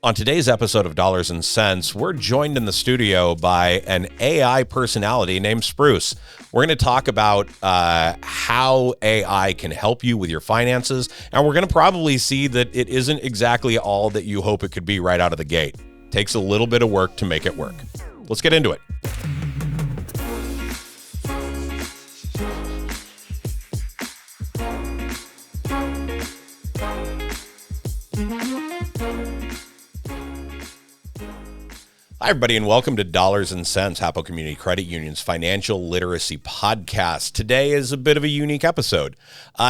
On today's episode of Dollars and Cents, we're joined in the studio by an AI personality named Spruce. We're going to talk about how AI can help you with your finances, and we're going to probably see that it isn't exactly all that you hope it could be right out of the gate. Takes a little bit of work to make it work. Let's get into it. Hi, everybody, and welcome to Dollars and Cents, Hapo Community Credit Union's financial literacy podcast. Today is a bit of a unique episode.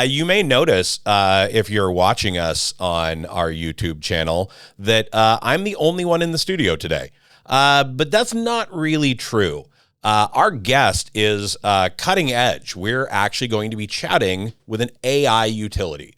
You may notice, if you're watching us on our YouTube channel, that I'm the only one in the studio today. But that's not really true. Our guest is cutting edge. We're actually going to be chatting with an AI utility.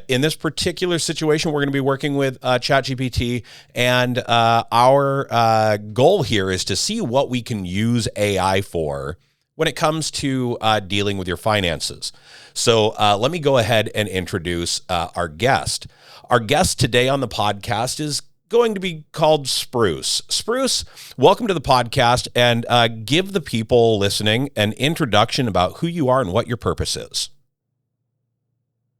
In this particular situation, we're going to be working with ChatGPT, and our goal here is to see what we can use AI for when it comes to dealing with your finances. So let me go ahead and introduce our guest. Our guest today on the podcast is going to be called Spruce. Spruce, welcome to the podcast, and give the people listening an introduction about who you are and what your purpose is.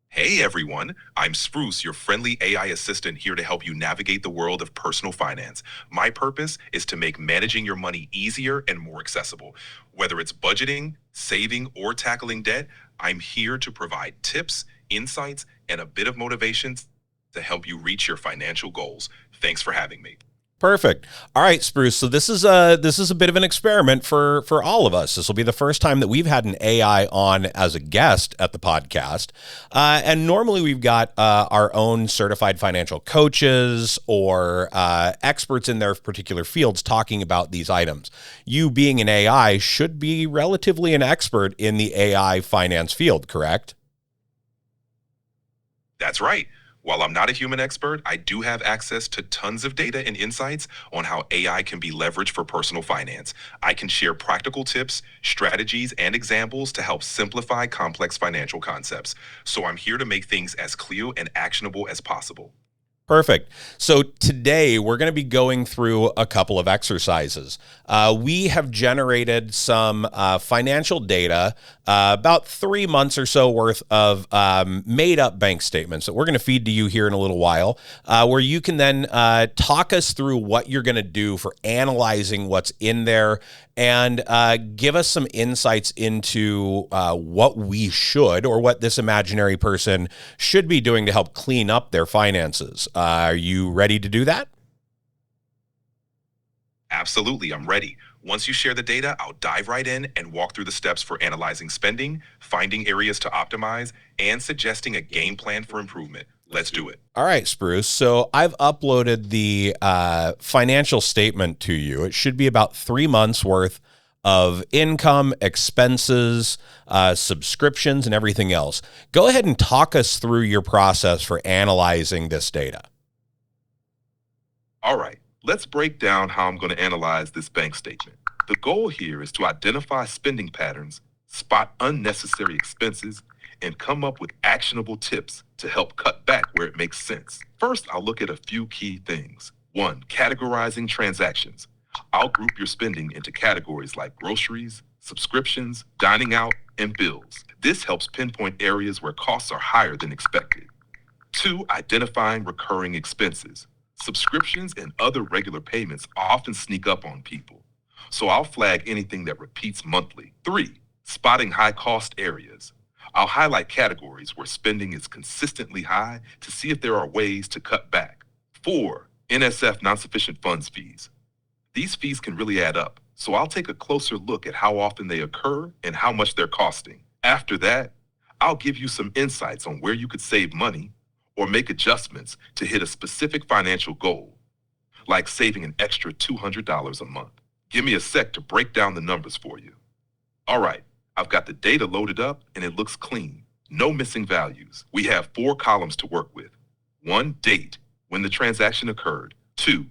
Hey everyone, I'm Spruce, your friendly AI assistant here to help you navigate the world of personal finance. My purpose is to make managing your money easier and more accessible. Whether it's budgeting, saving, or tackling debt, I'm here to provide tips, insights, and a bit of motivation to help you reach your financial goals. Thanks for having me. Perfect. All right, Spruce. So this is a bit of an experiment for all of us. This will be the first time that we've had an AI on as a guest at the podcast. And normally we've got our own certified financial coaches or experts in their particular fields talking about these items. You being an AI should be relatively an expert in the AI finance field, correct? That's right. While I'm not a human expert, I do have access to tons of data and insights on how AI can be leveraged for personal finance. I can share practical tips, strategies, and examples to help simplify complex financial concepts. So I'm here to make things as clear and actionable as possible. Perfect. So today we're going to be going through a couple of exercises. We have generated some financial data, about 3 months or so worth of made up bank statements that we're going to feed to you here in a little while, where you can then talk us through what you're going to do for analyzing what's in there and give us some insights into what we should, or what this imaginary person should be doing to help clean up their finances. Are you ready to do that? Absolutely, I'm ready. Once you share the data, I'll dive right in and walk through the steps for analyzing spending, finding areas to optimize, and suggesting a game plan for improvement. Let's do it. All right, Spruce. So I've uploaded the financial statement to you. It should be about 3 months worth of income, expenses, subscriptions, and everything else. Go ahead and talk us through your process for analyzing this data. All right, let's break down how I'm going to analyze this bank statement. The goal here is to identify spending patterns, spot unnecessary expenses, and come up with actionable tips to help cut back where it makes sense. First, I'll look at a few key things. 1, categorizing transactions. I'll group your spending into categories like groceries, subscriptions, dining out, and bills. This helps pinpoint areas where costs are higher than expected. 2, identifying recurring expenses. Subscriptions and other regular payments often sneak up on people, so I'll flag anything that repeats monthly. 3, spotting high-cost areas. I'll highlight categories where spending is consistently high to see if there are ways to cut back. 4, NSF non-sufficient funds fees. These fees can really add up, so I'll take a closer look at how often they occur and how much they're costing. After that, I'll give you some insights on where you could save money or make adjustments to hit a specific financial goal, like saving an extra $200 a month. Give me a sec to break down the numbers for you. All right, I've got the data loaded up and it looks clean. No missing values. We have 4 columns to work with. 1, date, when the transaction occurred. 2,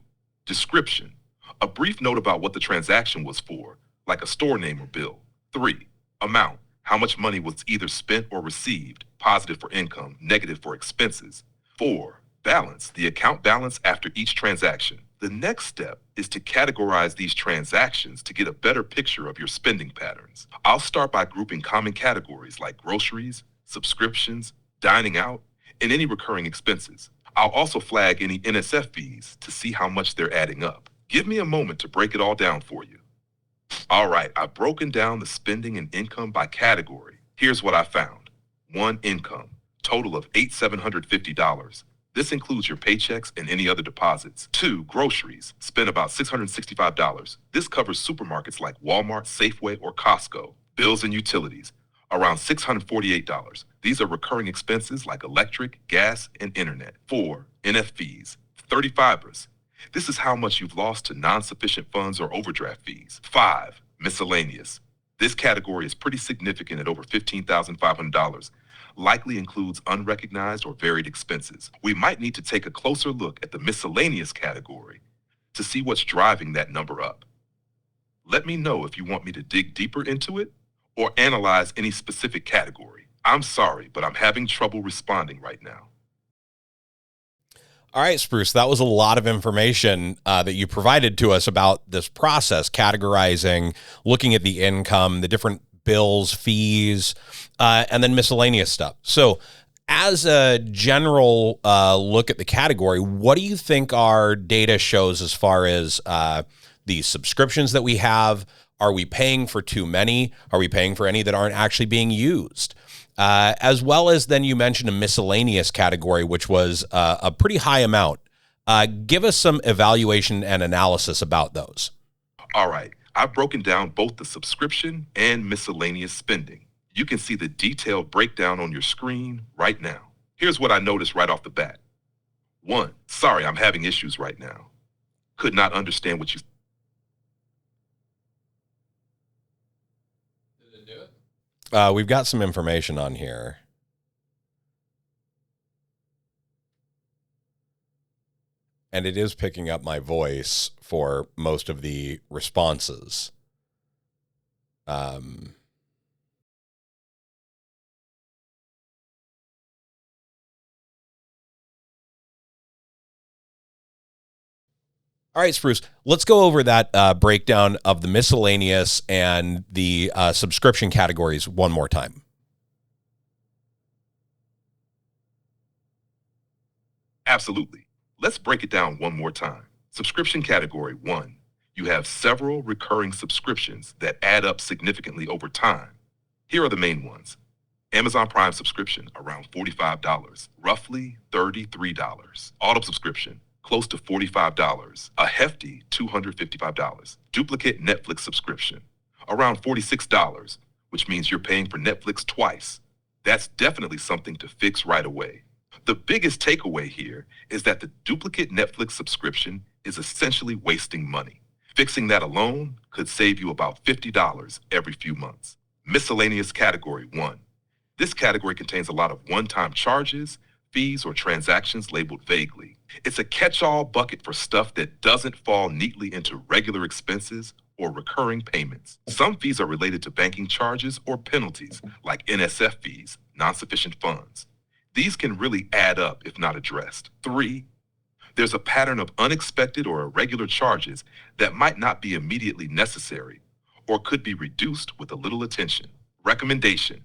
description, a brief note about what the transaction was for, like a store name or bill. 3, amount, how much money was either spent or received, positive for income, negative for expenses. 4, Balance, the account balance after each transaction. The next step is to categorize these transactions to get a better picture of your spending patterns. I'll start by grouping common categories like groceries, subscriptions, dining out, and any recurring expenses. I'll also flag any NSF fees to see how much they're adding up. Give me a moment to break it all down for you. All right, I've broken down the spending and income by category. Here's what I found. 1. Income, total of $8,750. This includes your paychecks and any other deposits. 2. Groceries, spend about $665. This covers supermarkets like Walmart, Safeway, or Costco. Bills and utilities, around $648. These are recurring expenses like electric, gas, and internet. 4. NF fees, $35. This is how much you've lost to non-sufficient funds or overdraft fees. 5. Miscellaneous. This category is pretty significant at over $15,500. Likely includes unrecognized or varied expenses. We might need to take a closer look at the miscellaneous category to see what's driving that number up. Let me know if you want me to dig deeper into it or analyze any specific category. I'm sorry, but I'm having trouble responding right now. All right, Spruce, that was a lot of information that you provided to us about this process, categorizing, looking at the income, the different bills, fees, and then miscellaneous stuff. So as a general look at the category, what do you think our data shows as far as the subscriptions that we have? Are we paying for too many? Are we paying for any that aren't actually being used? As well as then you mentioned a miscellaneous category, which was a pretty high amount. Give us some evaluation and analysis about those. All right, I've broken down both the subscription and miscellaneous spending. You can see the detailed breakdown on your screen right now. Here's what I noticed right off the bat. 1. Sorry, I'm having issues right now. Could not understand what you... We've got some information on here. And it is picking up my voice for most of the responses. All right, Spruce, let's go over that breakdown of the miscellaneous and the subscription categories one more time. Absolutely. Let's break it down one more time. Subscription category 1. You have several recurring subscriptions that add up significantly over time. Here are the main ones. Amazon Prime subscription, around $45, roughly $33. Auto subscription, close to $45, a hefty $255. Duplicate Netflix subscription, around $46, which means you're paying for Netflix twice. That's definitely something to fix right away. The biggest takeaway here is that the duplicate Netflix subscription is essentially wasting money. Fixing that alone could save you about $50 every few months. Miscellaneous category 1. This category contains a lot of one-time charges, fees, or transactions labeled vaguely. It's a catch-all bucket for stuff that doesn't fall neatly into regular expenses or recurring payments. Some fees are related to banking charges or penalties, like NSF fees, non-sufficient funds. These can really add up if not addressed. 3. There's a pattern of unexpected or irregular charges that might not be immediately necessary or could be reduced with a little attention. Recommendation: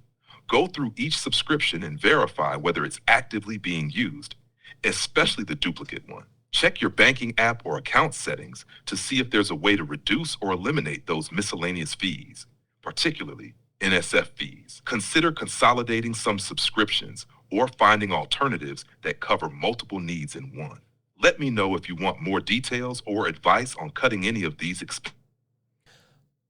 go through each subscription and verify whether it's actively being used, especially the duplicate one. Check your banking app or account settings to see if there's a way to reduce or eliminate those miscellaneous fees, particularly NSF fees. Consider consolidating some subscriptions or finding alternatives that cover multiple needs in one. Let me know if you want more details or advice on cutting any of these expenses.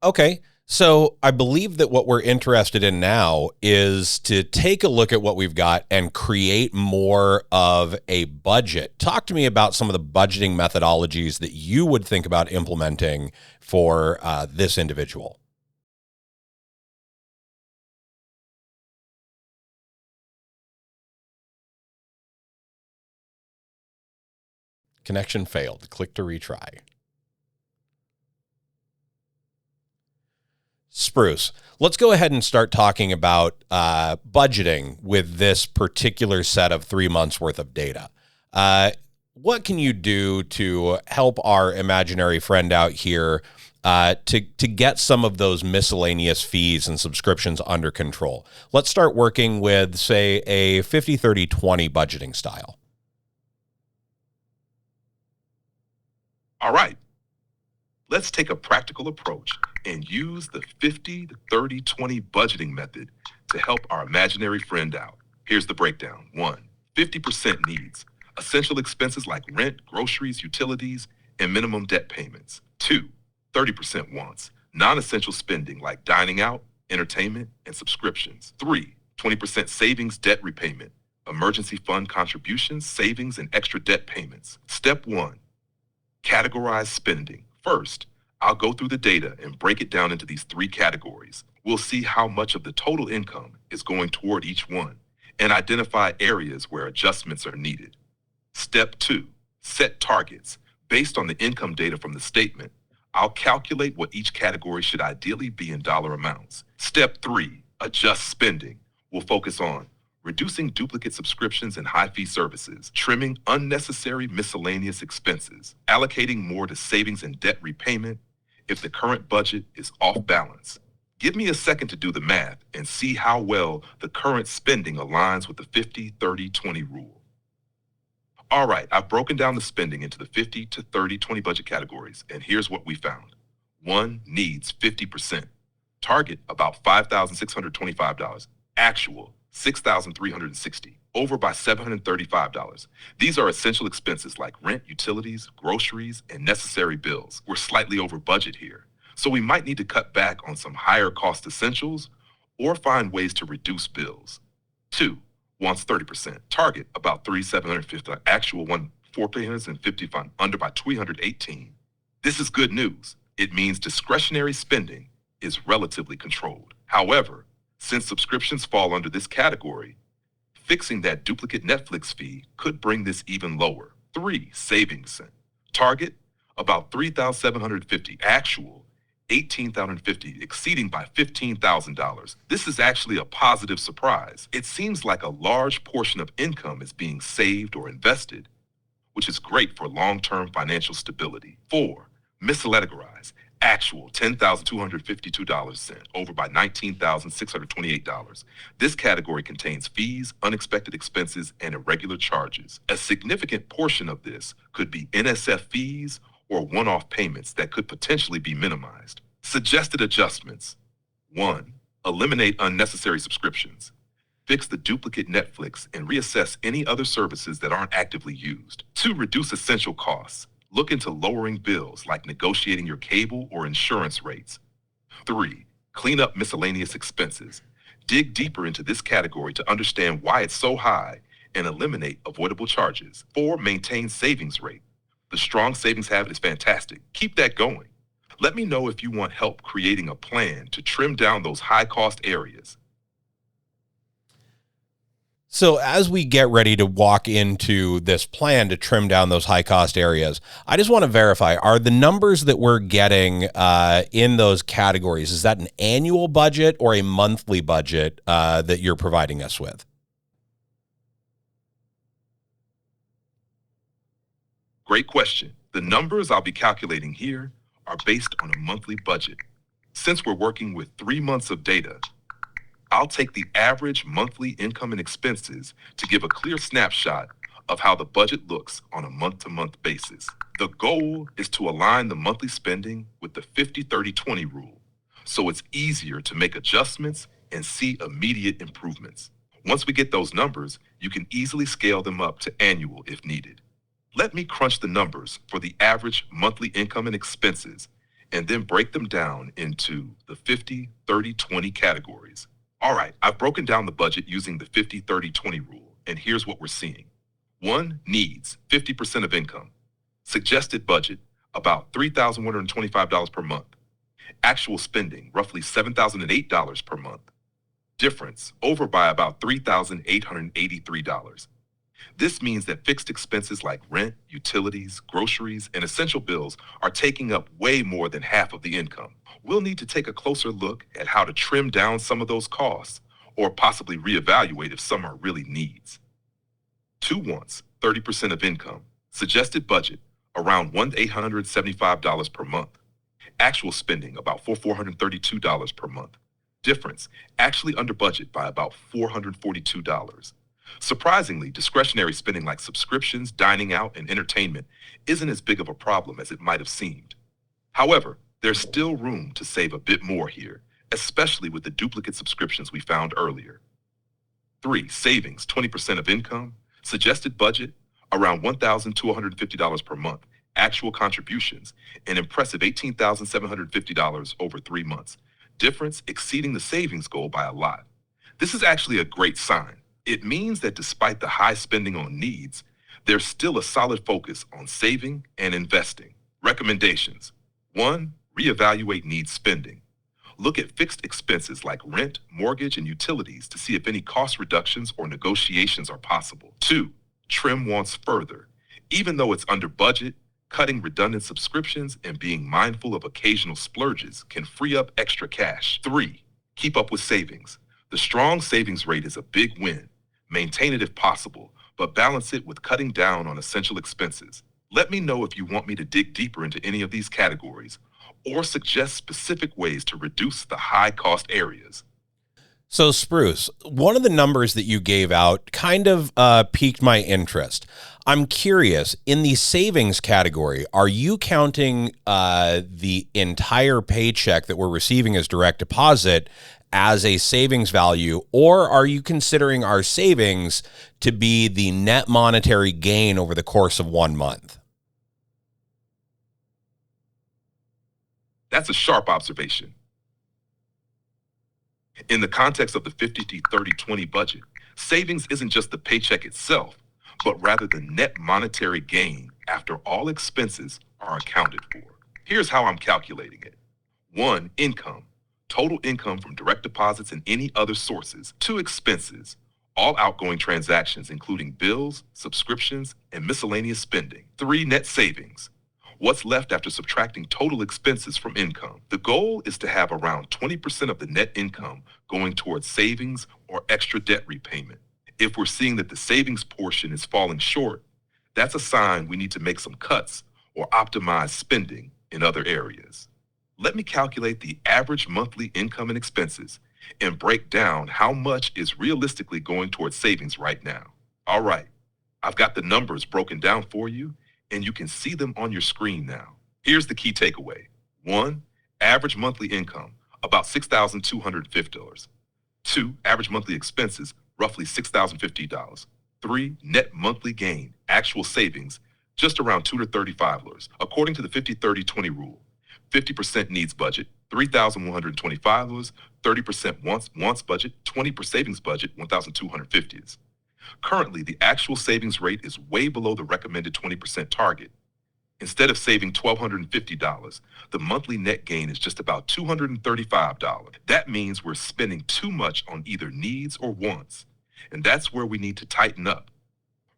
Okay, so I believe that what we're interested in now is to take a look at what we've got and create more of a budget. Talk to me about some of the budgeting methodologies that you would think about implementing for this individual. Connection failed. Click to retry. Spruce, let's go ahead and start talking about budgeting with this particular set of 3 months worth of data. What can you do to help our imaginary friend out here to get some of those miscellaneous fees and subscriptions under control? Let's start working with, say, a 50-30-20 budgeting style. All right, let's take a practical approach and use the 50-30-20 budgeting method to help our imaginary friend out. Here's the breakdown. 1. 50% needs, essential expenses like rent, groceries, utilities, and minimum debt payments. 2. 30% wants, non-essential spending like dining out, entertainment, and subscriptions. 3. 20% savings, debt repayment, emergency fund contributions, savings, and extra debt payments. Step 1. Categorize spending. First, I'll go through the data and break it down into these 3 categories. We'll see how much of the total income is going toward each one and identify areas where adjustments are needed. Step 2, set targets. Based on the income data from the statement, I'll calculate what each category should ideally be in dollar amounts. Step 3, adjust spending. We'll focus on reducing duplicate subscriptions and high-fee services, trimming unnecessary miscellaneous expenses, allocating more to savings and debt repayment if the current budget is off balance. Give me a second to do the math and see how well the current spending aligns with the 50-30-20 rule. All right, I've broken down the spending into the 50-30-20 budget categories, and here's what we found. 1, needs 50%. Target about $5,625. Actual $6,360, over by $735. These are essential expenses like rent, utilities, groceries, and necessary bills. We're slightly over budget here, so we might need to cut back on some higher cost essentials or find ways to reduce bills. 2, wants 30%. Target about $3,750. Actual $4,350, fund under by $318. This is good news. It means discretionary spending is relatively controlled. However, since subscriptions fall under this category, fixing that duplicate Netflix fee could bring this even lower. 3, savings. Target, about $3,750. Actual, $18,050, exceeding by $15,000. This is actually a positive surprise. It seems like a large portion of income is being saved or invested, which is great for long-term financial stability. 4, miscategorize. Actual $10,252, over by $19,628. This category contains fees, unexpected expenses, and irregular charges. A significant portion of this could be NSF fees or one-off payments that could potentially be minimized. Suggested adjustments. 1, eliminate unnecessary subscriptions. Fix the duplicate Netflix and reassess any other services that aren't actively used. 2, reduce essential costs. Look into lowering bills like negotiating your cable or insurance rates. 3, clean up miscellaneous expenses. Dig deeper into this category to understand why it's so high and eliminate avoidable charges. 4, maintain savings rate. The strong savings habit is fantastic. Keep that going. Let me know if you want help creating a plan to trim down those high-cost areas. So as we get ready to walk into this plan to trim down those high cost areas, I just want to verify, are the numbers that we're getting in those categories, is that an annual budget or a monthly budget that you're providing us with? Great question. The numbers I'll be calculating here are based on a monthly budget. Since we're working with 3 months of data, I'll take the average monthly income and expenses to give a clear snapshot of how the budget looks on a month-to-month basis. The goal is to align the monthly spending with the 50-30-20 rule, so it's easier to make adjustments and see immediate improvements. Once we get those numbers, you can easily scale them up to annual if needed. Let me crunch the numbers for the average monthly income and expenses and then break them down into the 50-30-20 categories. All right, I've broken down the budget using the 50-30-20 rule, and here's what we're seeing. 1, needs, 50% of income. Suggested budget, about $3,125 per month. Actual spending, roughly $7,008 per month. Difference, over by about $3,883. This means that fixed expenses like rent, utilities, groceries, and essential bills are taking up way more than half of the income. We'll need to take a closer look at how to trim down some of those costs or possibly reevaluate if some are really needs. 2 wants, 30% of income. Suggested budget, around $1,875 per month. Actual spending, about $432 per month. Difference, actually under budget by about $442. Surprisingly, discretionary spending like subscriptions, dining out, and entertainment isn't as big of a problem as it might have seemed. However, there's still room to save a bit more here, especially with the duplicate subscriptions we found earlier. 3. Savings, 20% of income. Suggested budget, around $1,250 per month. Actual contributions, an impressive $18,750 over 3 months. Difference exceeding the savings goal by a lot. This is actually a great sign. It means that despite the high spending on needs, there's still a solid focus on saving and investing. Recommendations. 1. Reevaluate needs spending. Look at fixed expenses like rent, mortgage, and utilities to see if any cost reductions or negotiations are possible. 2. Trim wants further. Even though it's under budget, cutting redundant subscriptions and being mindful of occasional splurges can free up extra cash. 3. Keep up with savings. The strong savings rate is a big win. Maintain it if possible, but balance it with cutting down on essential expenses. Let me know if you want me to dig deeper into any of these categories or suggest specific ways to reduce the high-cost areas. So, Spruce, one of the numbers that you gave out kind of piqued my interest. I'm curious, in the savings category, are you counting the entire paycheck that we're receiving as direct deposit as a savings value, or are you considering our savings to be the net monetary gain over the course of 1 month? That's a sharp observation. In the context of the 50-30-20 budget, savings isn't just the paycheck itself, but rather the net monetary gain after all expenses are accounted for. Here's how I'm calculating it. 1. Income. Total income from direct deposits and any other sources. 2. Expenses. All outgoing transactions, including bills, subscriptions, and miscellaneous spending. 3. Net savings. What's left after subtracting total expenses from income. The goal is to have around 20% of the net income going towards savings or extra debt repayment. If we're seeing that the savings portion is falling short, that's a sign we need to make some cuts or optimize spending in other areas. Let me calculate the average monthly income and expenses and break down how much is realistically going towards savings right now. All right, I've got the numbers broken down for you, and you can see them on your screen now. Here's the key takeaway. 1. Average monthly income, about $6,250. 2. Average monthly expenses, roughly $6,050. 3. Net monthly gain, actual savings, just around $235. According to the 50-30-20 rule, 50% needs budget, $3,125, 30% wants budget, 20% savings budget, $1,250. Currently, the actual savings rate is way below the recommended 20% target. Instead of saving $1,250, the monthly net gain is just about $235. That means we're spending too much on either needs or wants, and that's where we need to tighten up.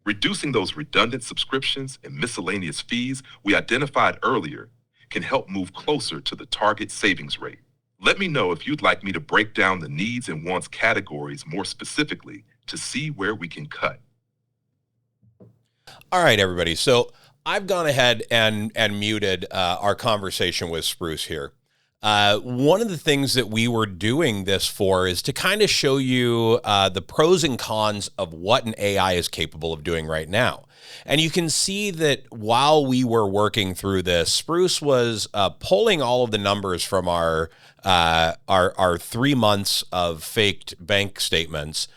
Reducing those redundant subscriptions and miscellaneous fees we identified earlier can help move closer to the target savings rate. Let me know if you'd like me to break down the needs and wants categories more specifically to see where we can cut. All right, everybody. So I've gone ahead and muted our conversation with Spruce here. One of the things that we were doing this for is to kind of show you the pros and cons of what an AI is capable of doing right now. And you can see that while we were working through this, Spruce was pulling all of the numbers from our 3 months of faked bank statements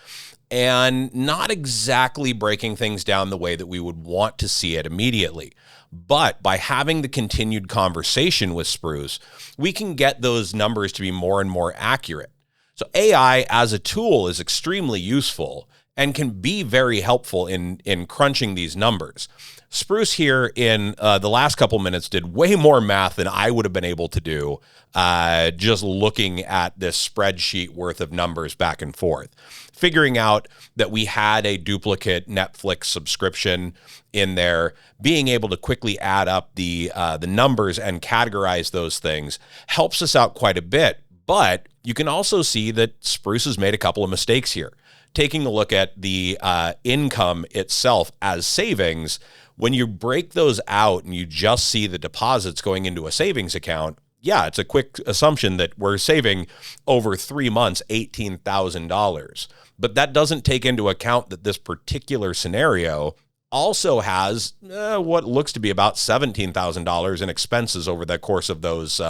and not exactly breaking things down the way that we would want to see it immediately. But by having the continued conversation with Spruce, we can get those numbers to be more and more accurate. So AI as a tool is extremely useful and can be very helpful in crunching these numbers. Spruce here in the last couple minutes did way more math than I would have been able to do just looking at this spreadsheet worth of numbers back and forth. Figuring out that we had a duplicate Netflix subscription in there, being able to quickly add up the numbers and categorize those things helps us out quite a bit. But you can also see that Spruce has made a couple of mistakes here. taking a look at the income itself as savings, when you break those out and you just see the deposits going into a savings account, yeah, it's a quick assumption that we're saving over 3 months $18,000. But that doesn't take into account that this particular scenario also has what looks to be about $17,000 in expenses over the course of those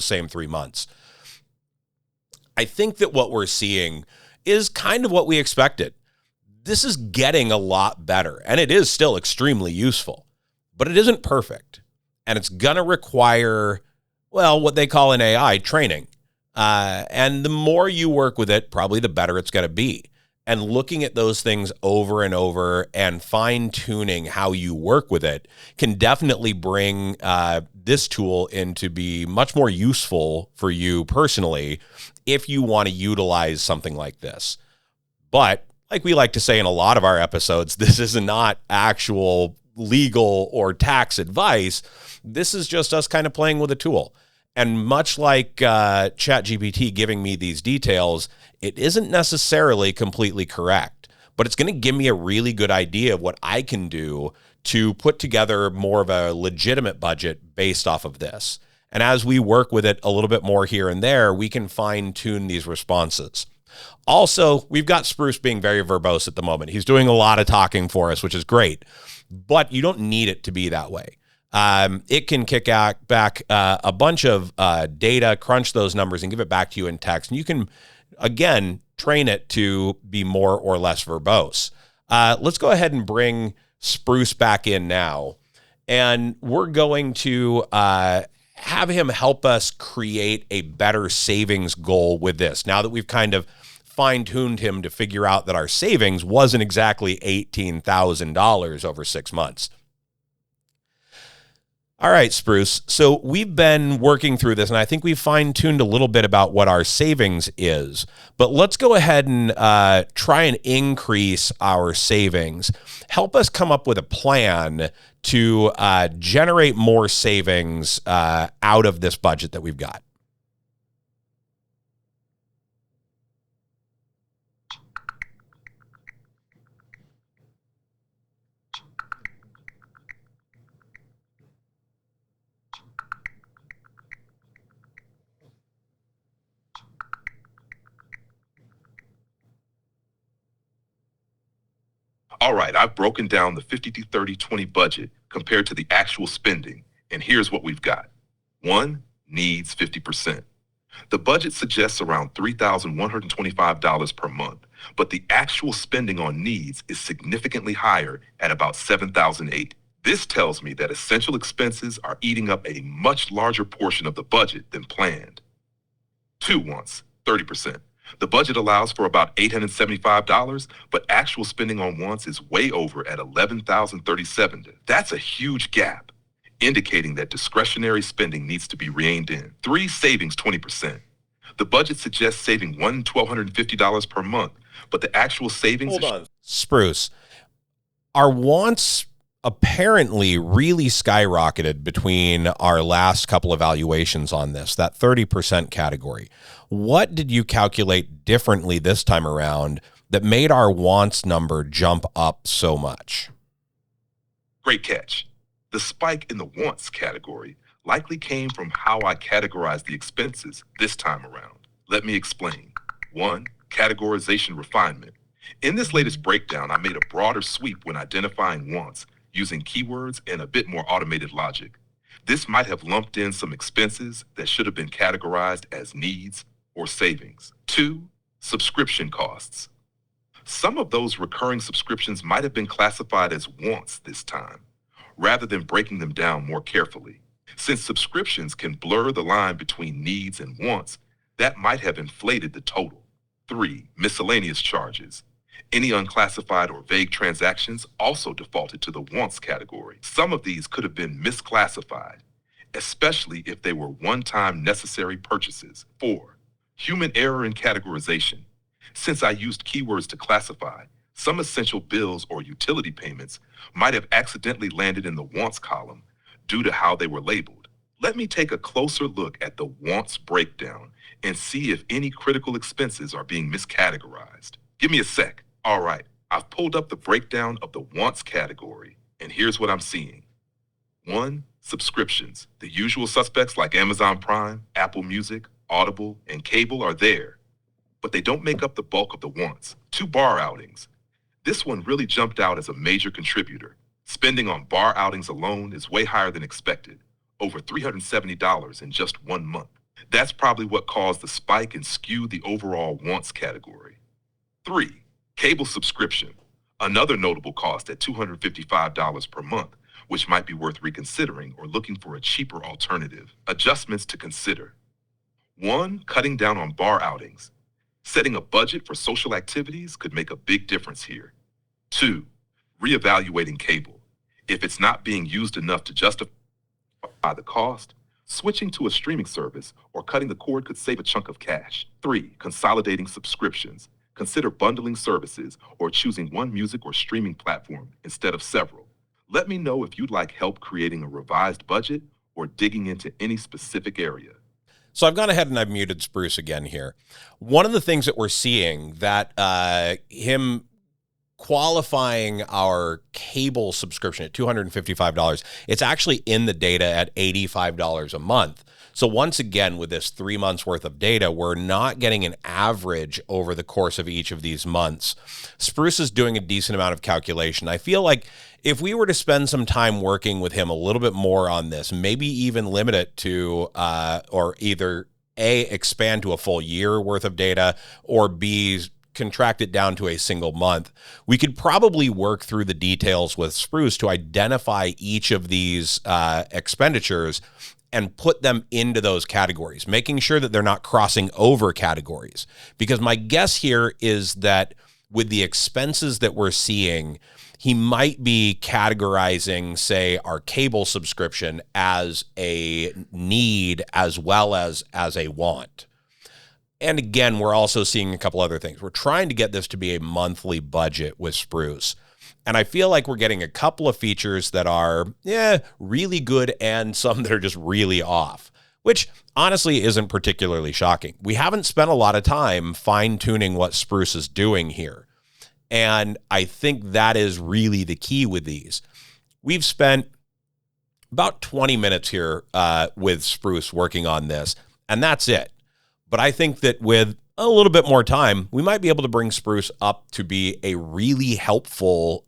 same 3 months. I think that what we're seeing is kind of what we expected. This is getting a lot better, and it is still extremely useful, but it isn't perfect, and it's going to require, well, what they call in AI training. And the more you work with it, probably the better it's going to be. And looking at those things over and over and fine-tuning how you work with it can definitely bring this tool in to be much more useful for you personally if you want to utilize something like this. But like we like to say in a lot of our episodes, this is not actual legal or tax advice. This is just us kind of playing with a tool. And much like ChatGPT giving me these details, it isn't necessarily completely correct, but it's going to give me a really good idea of what I can do to put together more of a legitimate budget based off of this. And as we work with it a little bit more here and there, we can fine tune these responses. Also, we've got Spruce being very verbose at the moment. He's doing a lot of talking for us, which is great, but you don't need it to be that way. It can kick back a bunch of data, crunch those numbers, and give it back to you in text. And you can, again, train it to be more or less verbose. Let's go ahead and bring Spruce back in now. And we're going to have him help us create a better savings goal with this. Now that we've kind of fine-tuned him to figure out that our savings wasn't exactly $18,000 over 6 months. All right, Spruce. So we've been working through this, and I think we've fine-tuned a little bit about what our savings is. But let's go ahead and try and increase our savings. Help us come up with a plan to generate more savings out of this budget that we've got. All right, I've broken down the 50-30-20 budget compared to the actual spending, and here's what we've got. 1, needs 50%. The budget suggests around $3,125 per month, but the actual spending on needs is significantly higher at about $7,008. This tells me that essential expenses are eating up a much larger portion of the budget than planned. 2 wants, 30%. The budget allows for about $875, but actual spending on wants is way over at $11,037. That's a huge gap, indicating that discretionary spending needs to be reined in. 3, savings 20%. The budget suggests saving $1,250 per month, but the actual savings... Hold on. Spruce, our wants apparently really skyrocketed between our last couple evaluations on this, that 30% category. What did you calculate differently this time around that made our wants number jump up so much? Great catch. The spike in the wants category likely came from how I categorized the expenses this time around. Let me explain. 1, categorization refinement. In this latest breakdown, I made a broader sweep when identifying wants, using keywords and a bit more automated logic. This might have lumped in some expenses that should have been categorized as needs or savings. 2, subscription costs. Some of those recurring subscriptions might have been classified as wants this time, rather than breaking them down more carefully. Since subscriptions can blur the line between needs and wants, that might have inflated the total. 3, miscellaneous charges. Any unclassified or vague transactions also defaulted to the wants category. Some of these could have been misclassified, especially if they were one-time necessary purchases. 4, human error in categorization. Since I used keywords to classify, some essential bills or utility payments might have accidentally landed in the wants column due to how they were labeled. Let me take a closer look at the wants breakdown and see if any critical expenses are being miscategorized. Give me a sec. All right, I've pulled up the breakdown of the wants category, and here's what I'm seeing. 1. Subscriptions. The usual suspects like Amazon Prime, Apple Music, Audible, and cable are there, but they don't make up the bulk of the wants. 2. Bar outings. This one really jumped out as a major contributor. Spending on bar outings alone is way higher than expected, over $370 in just 1 month. That's probably what caused the spike and skewed the overall wants category. 3. Cable subscription, another notable cost at $255 per month, which might be worth reconsidering or looking for a cheaper alternative. Adjustments to consider. 1. Cutting down on bar outings. Setting a budget for social activities could make a big difference here. 2. Reevaluating cable. If it's not being used enough to justify the cost, switching to a streaming service or cutting the cord could save a chunk of cash. 3. Consolidating subscriptions. Consider bundling services or choosing one music or streaming platform instead of several. Let me know if you'd like help creating a revised budget or digging into any specific area. So I've gone ahead and I've muted Spruce again here. One of the things that we're seeing that him qualifying our cable subscription at $255, it's actually in the data at $85 a month. So once again, with this 3 months worth of data, we're not getting an average over the course of each of these months. Spruce is doing a decent amount of calculation. I feel like if we were to spend some time working with him a little bit more on this, maybe even limit it to, or either A, expand to a full year worth of data, or B, contract it down to a single month, we could probably work through the details with Spruce to identify each of these expenditures and put them into those categories, making sure that they're not crossing over categories. Because my guess here is that with the expenses that we're seeing, he might be categorizing, say, our cable subscription as a need as well as a want. And again, we're also seeing a couple other things. We're trying to get this to be a monthly budget with Spruce. And I feel like we're getting a couple of features that are, really good and some that are just really off, which honestly isn't particularly shocking. We haven't spent a lot of time fine-tuning what Spruce is doing here. And I think that is really the key with these. We've spent about 20 minutes here with Spruce working on this, and that's it. But I think that with a little bit more time, we might be able to bring Spruce up to be a really helpful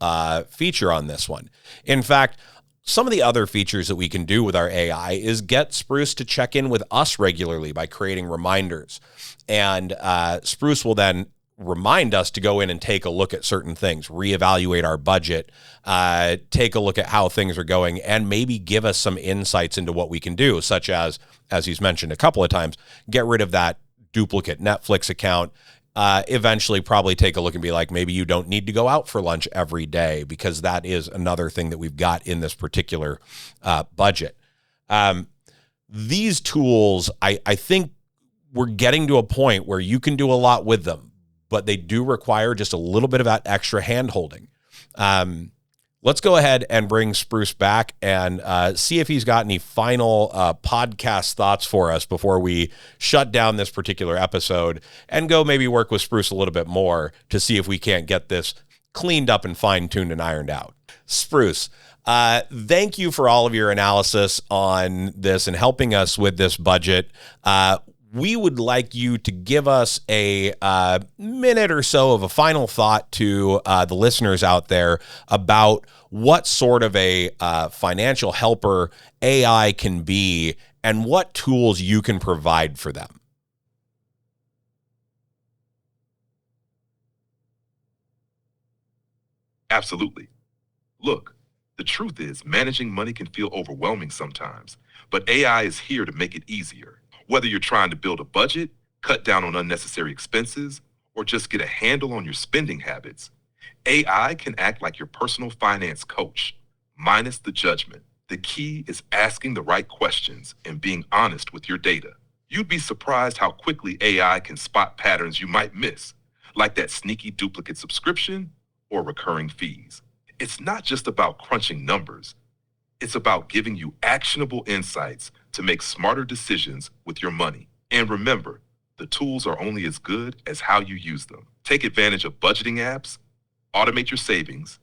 feature on this one. In fact, some of the other features that we can do with our AI is get Spruce to check in with us regularly by creating reminders. And Spruce will then remind us to go in and take a look at certain things, reevaluate our budget, take a look at how things are going, and maybe give us some insights into what we can do, such as he's mentioned a couple of times, get rid of that duplicate Netflix account, eventually probably take a look and be like, maybe you don't need to go out for lunch every day, because that is another thing that we've got in this particular budget. These tools, I think we're getting to a point where you can do a lot with them, but they do require just a little bit of that extra hand-holding. Let's go ahead and bring Spruce back and see if he's got any final podcast thoughts for us before we shut down this particular episode and go maybe work with Spruce a little bit more to see if we can't get this cleaned up and fine-tuned and ironed out. Spruce, thank you for all of your analysis on this and helping us with this budget. We would like you to give us a minute or so of a final thought to the listeners out there about what sort of a financial helper AI can be and what tools you can provide for them. Absolutely. Look, the truth is managing money can feel overwhelming sometimes, but AI is here to make it easier. Whether you're trying to build a budget, cut down on unnecessary expenses, or just get a handle on your spending habits, AI can act like your personal finance coach, minus the judgment. The key is asking the right questions and being honest with your data. You'd be surprised how quickly AI can spot patterns you might miss, like that sneaky duplicate subscription or recurring fees. It's not just about crunching numbers. It's about giving you actionable insights to make smarter decisions with your money. And remember, The tools are only as good as how you use them. Take advantage of budgeting apps, automate your savings,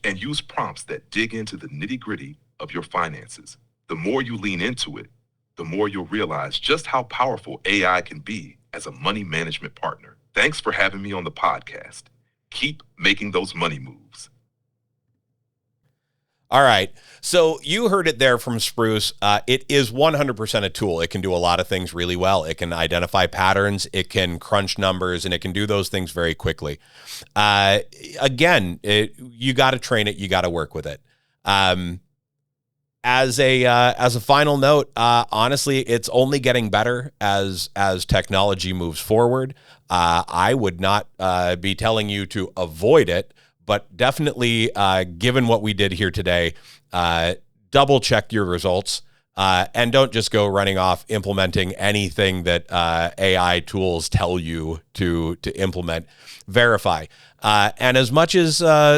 and use prompts that dig into the nitty-gritty of your finances. The more you lean into it, the more you'll realize just how powerful AI can be as a money management partner. Thanks for having me on the podcast. Keep making those money moves. All right. So you heard it there from Spruce. It is 100% a tool. It can do a lot of things really well. It can identify patterns, it can crunch numbers, and it can do those things very quickly. You got to train it. You got to work with it. As a final note, honestly, it's only getting better as technology moves forward. I would not be telling you to avoid it, but definitely, given what we did here today, double check your results and don't just go running off implementing anything that AI tools tell you to implement. Verify. And as much as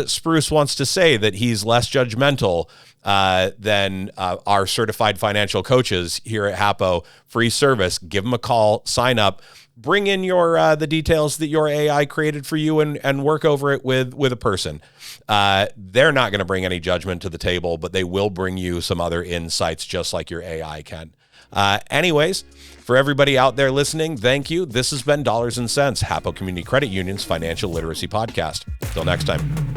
Spruce wants to say that he's less judgmental than our certified financial coaches here at Hapo, free service, give them a call, sign up. Bring in your the details that your AI created for you and work over it with a person. They're not going to bring any judgment to the table, but they will bring you some other insights just like your AI can. Anyways, for everybody out there listening, thank you. This has been Dollars and Cents, Hapo Community Credit Union's Financial Literacy Podcast. Till next time.